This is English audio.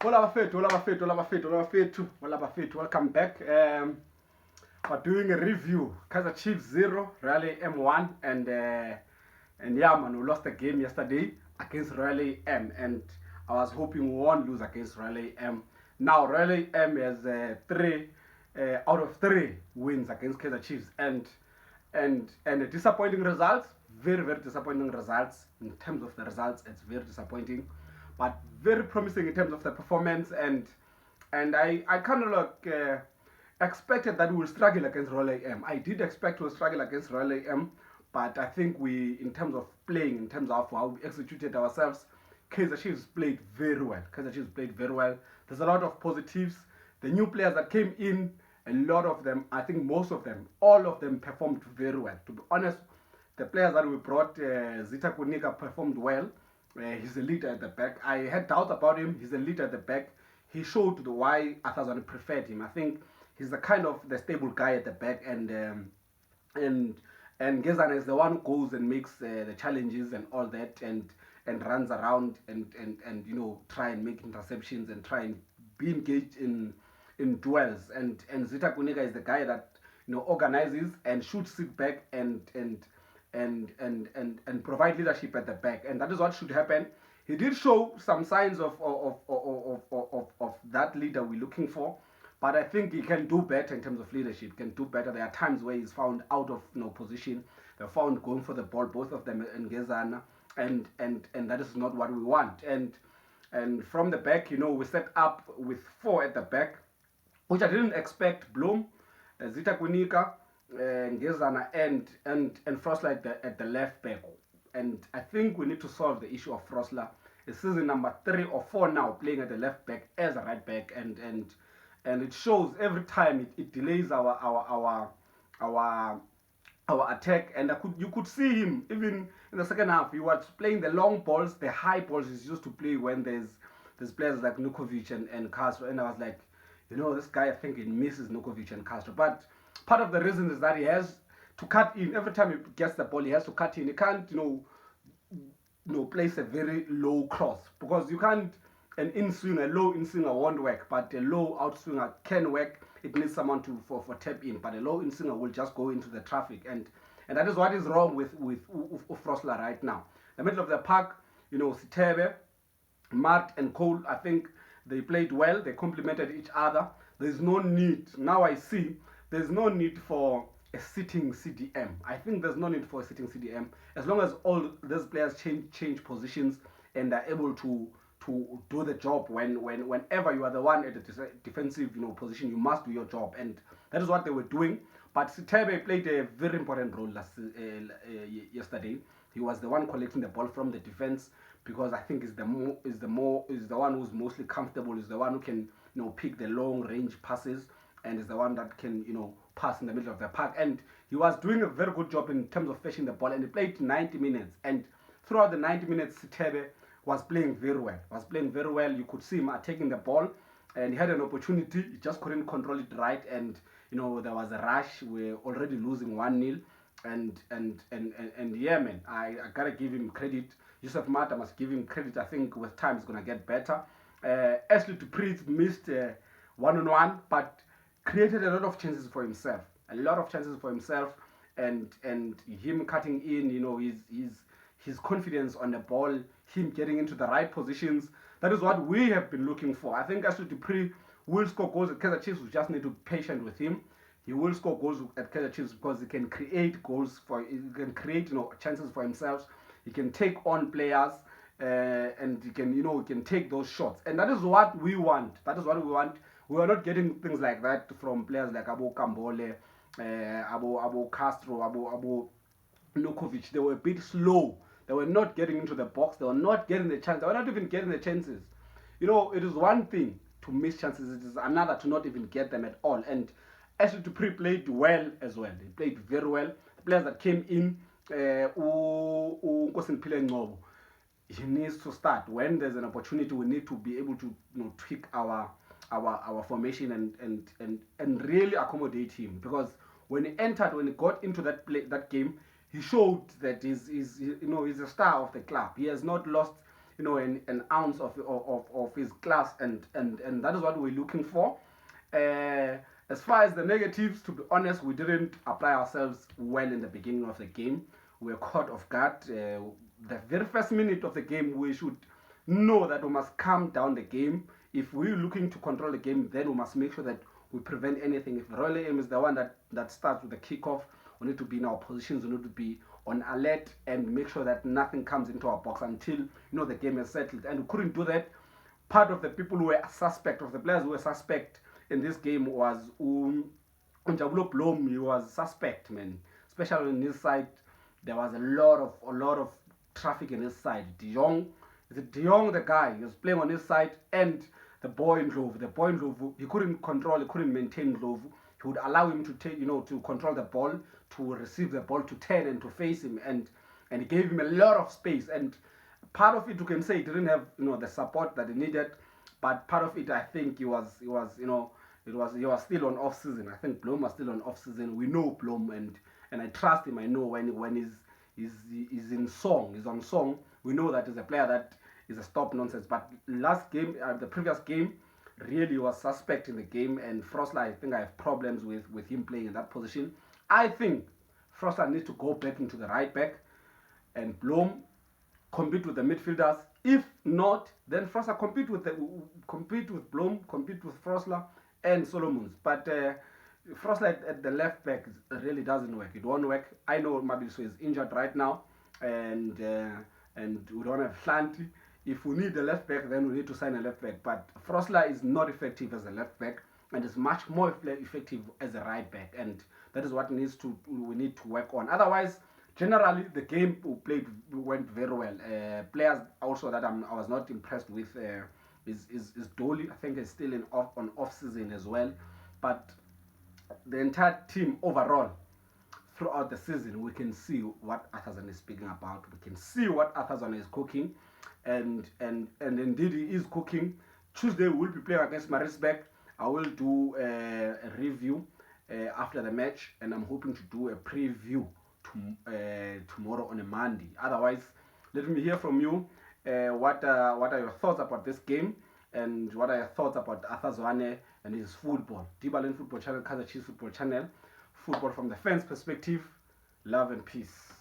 Hola Bafetu, welcome back. We're doing a review. Kaizer Chiefs 0, Raleigh M1, and yeah, man, we lost the game yesterday against Raleigh M, and I was hoping we won't lose against Raleigh M. Now Raleigh M has three out of three wins against Kaizer Chiefs, and disappointing results. Very disappointing results. In terms of the results, it's very disappointing, but very promising in terms of the performance. And I kind of expected that we will struggle against Raleigh M. I did expect we'll struggle against Raleigh M, but I think we, in terms of playing, in terms of how we executed ourselves, Kaizer Chiefs played very well. Kaizer Chiefs played very well. There's a lot of positives. The new players that came in, a lot of them, I think most of them, all of them performed very well. To be honest, the players that we brought, Zita Kunika performed well. He's a leader at the back. I had doubt about him. He's a leader at the back. He showed the why Athazan preferred him. I think he's the kind of the stable guy at the back, and Gezana is the one who goes and makes the challenges and all that, and runs around and try and make interceptions and try and be engaged in duels. And Zita Kunika is the guy that organizes and should sit back and provide leadership at the back, and that is what should happen. He did show some signs of that leader we're looking for, but I think he can do better in terms of leadership. Can do better. There are times where he's found out of position. They're found going for the ball, both of them, and Gezana, and that is not what we want. And from the back, we set up with four at the back, which I didn't expect. Blom, Zita Kunika, Gezana, and Frostler at the left back. And I think we need to solve the issue of Frostler. It's season number 3 or 4 now, playing at the left back as a right back, and it shows every time it delays our attack. And you could see him even in the second half. He was playing the long balls, the high balls he's used to play when there's players like Nukovic and Castro. And I was like, this guy, I think he misses Nukovic and Castro. But part of the reason is that he has to cut in. Every time he gets the ball, he has to cut in. He can't, place a very low cross, because you can't. An in-swinger, low in-swinger won't work, but a low out-swinger can work. It needs someone for tap in, but a low in-swinger will just go into the traffic, and that is what is wrong with Frosler right now. The middle of the park, Sithebe, Mart, and Cole, I think they played well. They complemented each other. There's no need. Now I see there's no need for a sitting CDM. I think there's no need for a sitting CDM, as long as all these players change positions and are able to do the job. Whenever you are the one at the defensive position, you must do your job, and that is what they were doing. But Sithebe played a very important role yesterday. He was the one collecting the ball from the defense, because I think is the one who's mostly comfortable. Is the one who can pick the long range passes, and is the one that can pass in the middle of the park. And he was doing a very good job in terms of fetching the ball, and he played 90 minutes. And throughout the 90 minutes, Sithebe was playing very well. You could see him taking the ball, and he had an opportunity. He just couldn't control it right, and there was a rush. We're already losing 1-0, and yeah, man, I gotta give him credit. Yusuf Mata must give him credit. I think with time it's gonna get better. Ashley Du Preez missed one-on-one, but created a lot of chances for himself. And him cutting in, his confidence on the ball, him getting into the right positions. That is what we have been looking for. I think Ashley Du Preez will score goals at Kaizer Chiefs. We just need to be patient with him. He will score goals at Kaizer Chiefs because he can create chances for himself. He can take on players, and he can take those shots. And that is what we want. We are not getting things like that from players like Abo Kambole, Abo Castro, Abo Nukovic. They were a bit slow. They were not getting into the box. They were not getting the chance. They were not even getting the chances. It is one thing to miss chances. It is another to not even get them at all. And Ashley Du Preez played well as well. He played very well. The players that came in, he needs to start. When there's an opportunity, we need to be able to tweak our formation and really accommodate him, because when he got into that game, he showed that he's a star of the club. He has not lost an ounce of his class, and that is what we're looking for. Uh, as far as the negatives, to be honest, we didn't apply ourselves well in the beginning of the game. We were caught off guard. The very first minute of the game, we should know that we must calm down the game. If we're looking to control the game, then we must make sure that we prevent anything. If Royal Aim is the one that starts with the kickoff, we need to be in our positions. We need to be on alert and make sure that nothing comes into our box until the game is settled. And we couldn't do that. Part of the people who were suspect, of the players who were suspect in this game, was Unjabulo Blom. He was suspect, man. Especially on his side, there was a lot of traffic in his side. De Jong, the guy, he was playing on his side, and the boy in Ndlovu, he couldn't control, he couldn't maintain Ndlovu. He would allow him to take, to control the ball, to receive the ball, to turn and to face him, and he gave him a lot of space. And part of it, you can say, he didn't have the support that he needed, but part of it, I think he was still on off season. I think Blom was still on off season. We know Blom, and I trust him. I know when he's in song, he's on song. We know that he's a player that is a stop nonsense. But last game, the previous game, really was suspect in the game, and Frosler, I think I have problems with him playing in that position. I think Frosler needs to go back into the right back, and Blom compete with the midfielders. If not, then Frosler compete with Blom, compete with Frosler and Solomons. But Frosler at the left back really doesn't work. It won't work. I know Mabiso is injured right now, and we don't have Flanty. If we need a left back, then we need to sign a left back. But Frosler is not effective as a left back, and is much more effective as a right back, and that is what we need to work on. Otherwise, generally the game went very well. Players also that I was not impressed with is Dolly. I think he's still on off season as well, but the entire team overall, throughout the season, we can see what Arthurson is speaking about. We can see what Arthurson is cooking, and indeed he is cooking. Tuesday we will be playing against Maritzburg. I will do a review after the match, and I'm hoping to do a preview tomorrow on a Monday. Otherwise, let me hear from you. What are your thoughts about this game, and what are your thoughts about Arthur Zwane and his football? Dibalen Football Channel, Kaizer Chiefs Football Channel, football from the fans' perspective. Love and peace.